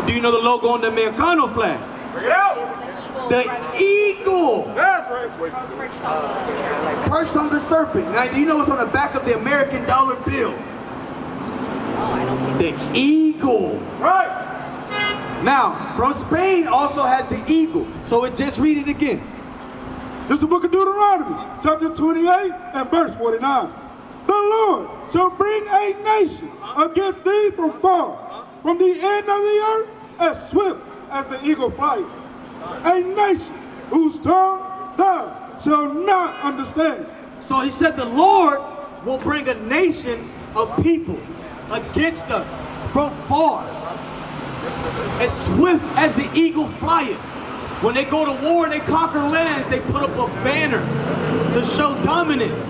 do you know the logo on the Americano flag? Bring it out. The eagle. That's right. Perched on the serpent. Now, do you know what's on the back of the American dollar bill? The eagle. Right. Now, from Spain also has the eagle. So just read it again. This is the book of Deuteronomy, chapter 28 and verse 49. The Lord shall bring a nation against thee from far, from the end of the earth, as swift as the eagle flight. A nation whose tongue thou shalt not understand. So he said the Lord will bring a nation of people against us from far, as swift as the eagle flieth. When they go to war and they conquer lands, they put up a banner to show dominance.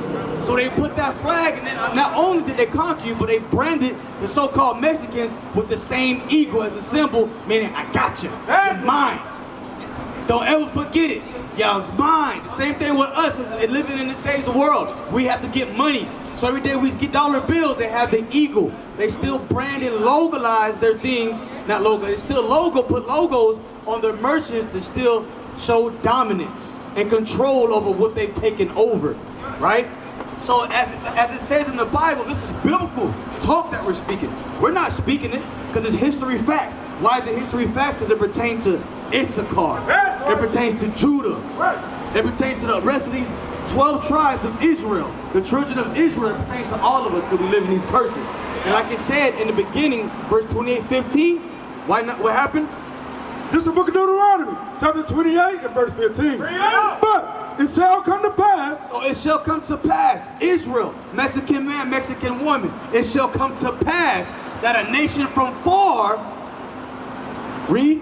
So they put that flag, and then not only did they conquer you, but they branded the so-called Mexicans with the same eagle as a symbol, meaning I got you, it's mine. Don't ever forget it. Y'all, it's mine. The same thing with us as living in this day's world. We have to get money. So every day we get dollar bills, they have the eagle. They still brand and localize their things, not logo, they still put logos on their merchants to still show dominance and control over what they've taken over, right? So as it says in the Bible, this is biblical talk that we're speaking. We're not speaking it because it's history facts. Why is it history facts? Because it pertains to Issachar. It pertains to Judah. It pertains to the rest of these 12 tribes of Israel. The children of Israel pertains to all of us because we live in these curses. And like it said in the beginning, verse 28:15, why not? What happened? This is the book of Deuteronomy, chapter 28 and verse 15. But it shall come to pass. So it shall come to pass, Israel, Mexican man, Mexican woman, it shall come to pass that a nation from far, read,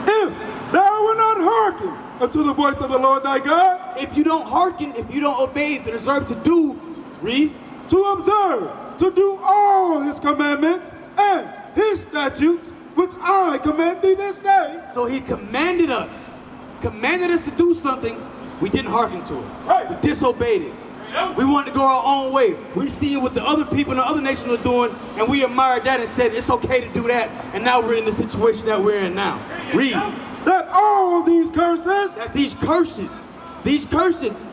If thou wilt not hearken unto the voice of the Lord thy God, if you don't hearken, if you don't obey the deserve to do, read, to observe, to do all his commandments and his statutes, which I command thee this day. So he commanded us to do something, we didn't hearken to it. Right. We disobeyed it. We wanted to go our own way. We see what the other people in the other nations were doing, and we admired that and said it's okay to do that, and now we're in the situation that we're in now. Read. That all these curses, That these curses,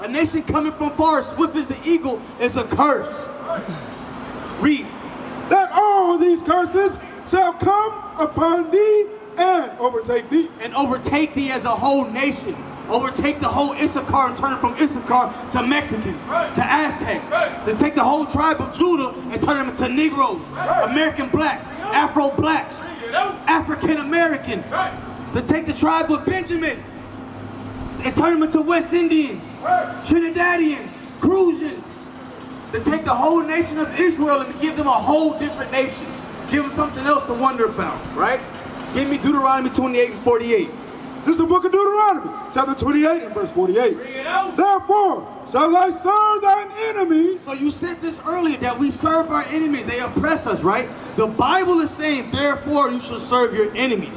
a nation coming from far, swift as the eagle, is a curse. Read. that all these curses shall come upon thee and overtake thee. And overtake thee as a whole nation. Overtake the whole Issachar and turn it from Issachar to Mexicans, to Aztecs. To take the whole tribe of Judah and turn them into Negroes, American blacks, Afro blacks, African American. To take the tribe of Benjamin and turn them into West Indians, Trinidadians, Crucians. To take the whole nation of Israel and to give them a whole different nation. Give them something else to wonder about, right? Give me Deuteronomy 28 and 48. This is the book of Deuteronomy, chapter 28 and verse 48. Therefore shall I serve thine enemies. So you said this earlier, that we serve our enemies. They oppress us, right? The Bible is saying, therefore you shall serve your enemies.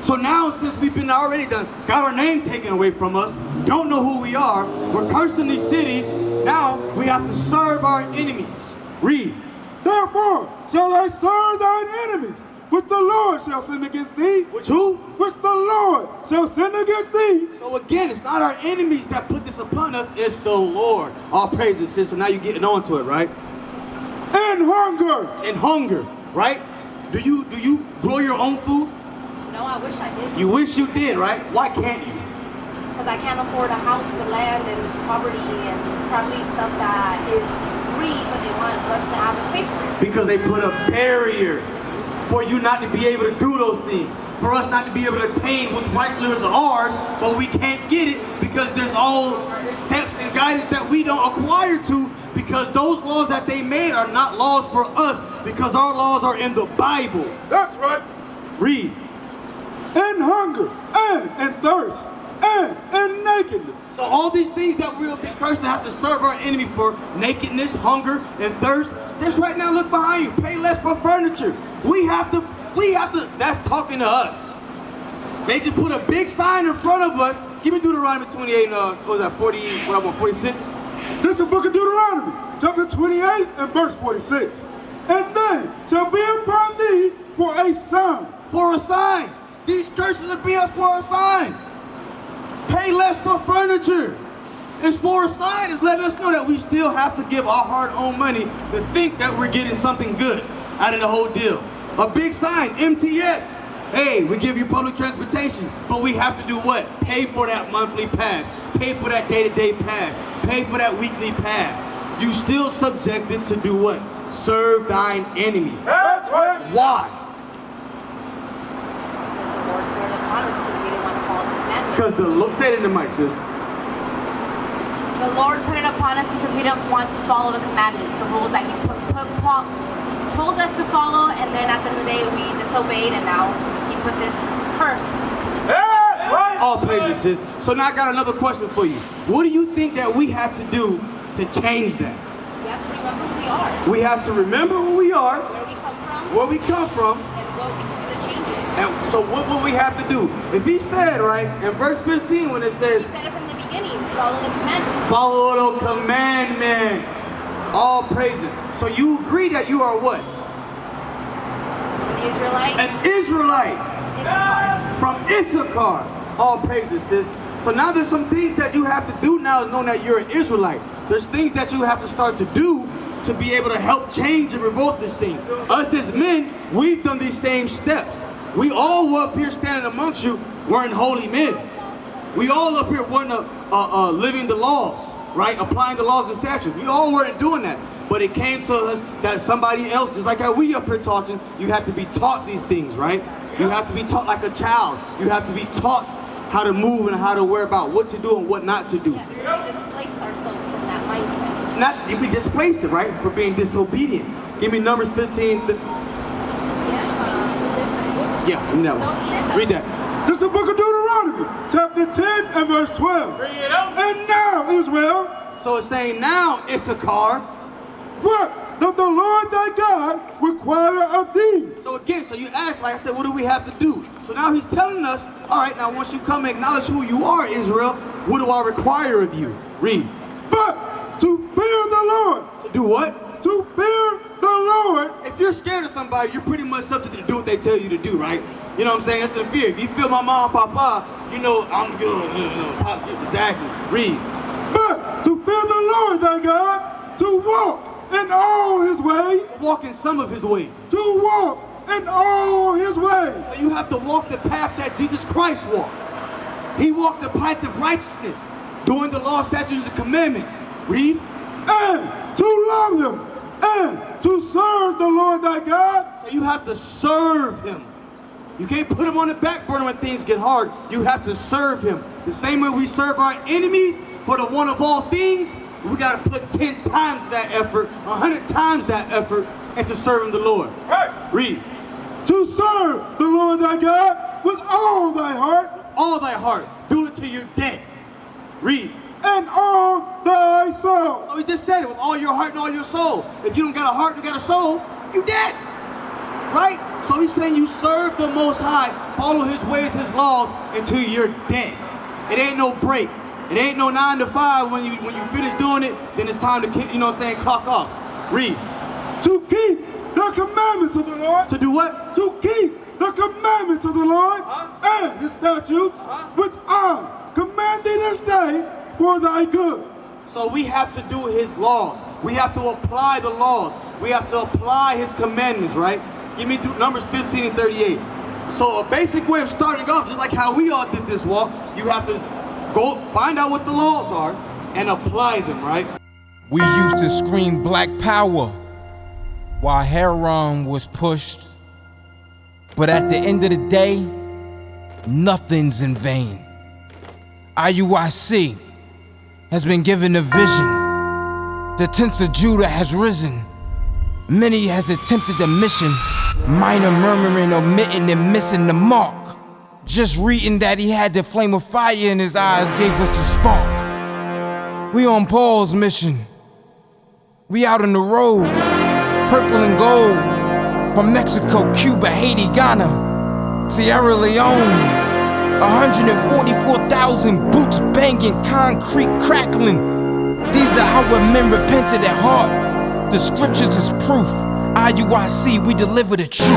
So now, since we've been already got our name taken away from us, don't know who we are, we're cursed in these cities, now we have to serve our enemies. Read. Therefore shall I serve thine enemies, which the Lord shall send against thee. Which who? Which the Lord shall send against thee. So again, it's not our enemies that put this upon us, it's the Lord. All praises, sis. So now you're getting on to it, right? And hunger. And hunger, right? Do you grow your own food? No, I wish I did. You wish you did, right? Why can't you? Because I can't afford a house, the land, and property, and probably stuff that is free, but they want us to have us pay for it. Because they put a barrier for you not to be able to do those things. For us not to be able to attain what's rightfully is ours, but we can't get it because there's all steps and guidance that we don't acquire to, because those laws that they made are not laws for us, because our laws are in the Bible. That's right. Read. And hunger, and thirst, and nakedness. So all these things that we will be cursed and have to serve our enemy for, nakedness, hunger, and thirst, just right now look behind you, pay less for furniture. We have to, that's talking to us. They just put a big sign in front of us. Give me Deuteronomy 28, what was that, 46? This is the book of Deuteronomy, chapter 28 and verse 46. And they shall be upon thee for a sign for a sign. These curses are being for a sign. Pay less for furniture. It's for a sign. It's letting us know that we still have to give our hard-earned money to think that we're getting something good out of the whole deal. A big sign, MTS. Hey, we give you public transportation, but we have to do what? Pay for that monthly pass. Pay for that day-to-day pass. Pay for that weekly pass. You still subjected to do what? Serve thine enemy. That's right. Why? Because the Lord, say it in the mic, sis. The Lord put it upon us because we didn't want to follow the commandments, the rules that He told us to follow, and then at the end of the day we disobeyed, and now He put this curse. Yes, right. All praises, sis. So now I got another question for you. What do you think that we have to do to change that? We have to remember who we are. We have to remember who we are, Where we come from. and what we can do to change it. And so what will we have to do? If he said, right, in verse 15 when it says, He said it from the beginning, follow the commandments. follow the commandments. All praises. So you agree that you are what? An Israelite. An Israelite Issachar. from Issachar. All praises, sis. So now there's some things that you have to do now, knowing that you're an Israelite. There's things that you have to start to do to be able to help change and revolt this thing. Us as men, we've done these same steps. We all up here standing amongst you weren't holy men. We all up here weren't living the laws, right? Applying the laws and statutes. We all weren't doing that. But it came to us that somebody else, just like how we up here talking, you have to be taught these things, right? You have to be taught like a child. You have to be taught how to move and how to worry about what to do and what not to do. Yeah, we displaced ourselves from that mindset. Not, we displaced it, right? For being disobedient. Give me Numbers 15. Yeah, read that one. Read that. This is the book of Deuteronomy, chapter 10 and verse 12. Bring it up. And now, Israel, So it's saying now, Issachar. what doth the Lord thy God require of thee? So again, so you ask, like I said, what do we have to do? So now he's telling us, all right, now once you come and acknowledge who you are, Israel, what do I require of you? Read. But to fear the Lord. To do what? To fear the Lord. If you're scared of somebody, you're pretty much subject to do what they tell you to do, right? You know what I'm saying? That's the fear. If you feel my mom, papa, you know I'm good. Exactly. Read. But to fear the Lord thy God, to walk in all his ways. Walk in some of his ways. To walk in all his ways. So you have to walk the path that Jesus Christ walked. He walked the path of righteousness, doing the law, statutes, and commandments. Read. And to love him. And to serve the Lord thy God. So you have to serve him. You can't put him on the back burner when things get hard. You have to serve him. The same way we serve our enemies for the one of all things, we got to put 10 times that effort, 100 times that effort into serving the Lord. Right. Read. To serve the Lord thy God with all thy heart. All thy heart. Do it till you're dead. Read. And all thy soul. So he just said it, with all your heart and all your soul. If you don't got a heart, you got a soul, you dead. Right? So he's saying you serve the Most High, follow his ways, his laws, until you're dead. It ain't no break. It ain't no 9 to 5. When you finish doing it, then it's time to, you know what I'm saying, clock off. Read. To keep the commandments of the Lord. To do what? To keep the commandments of the Lord and his statutes, which I command thee this day for thy good. So we have to do his laws. We have to apply the laws. We have to apply his commandments, right? Give me Numbers 15 and 38. So a basic way of starting off, just like how we all did this walk, you have to go find out what the laws are and apply them, right? We used to scream black power while Heron was pushed. But at the end of the day, nothing's in vain. IUIC has been given a vision. The tents of Judah has risen. Many has attempted the mission, minor murmuring, omitting, and missing the mark. Just reading that he had the flame of fire in his eyes gave us the spark. We on Paul's mission. We out on the road, purple and gold, from Mexico, Cuba, Haiti, Ghana, Sierra Leone. 144,000 boots banging, concrete crackling. These are our men repented at heart. The scriptures is proof. IUIC, we deliver the truth.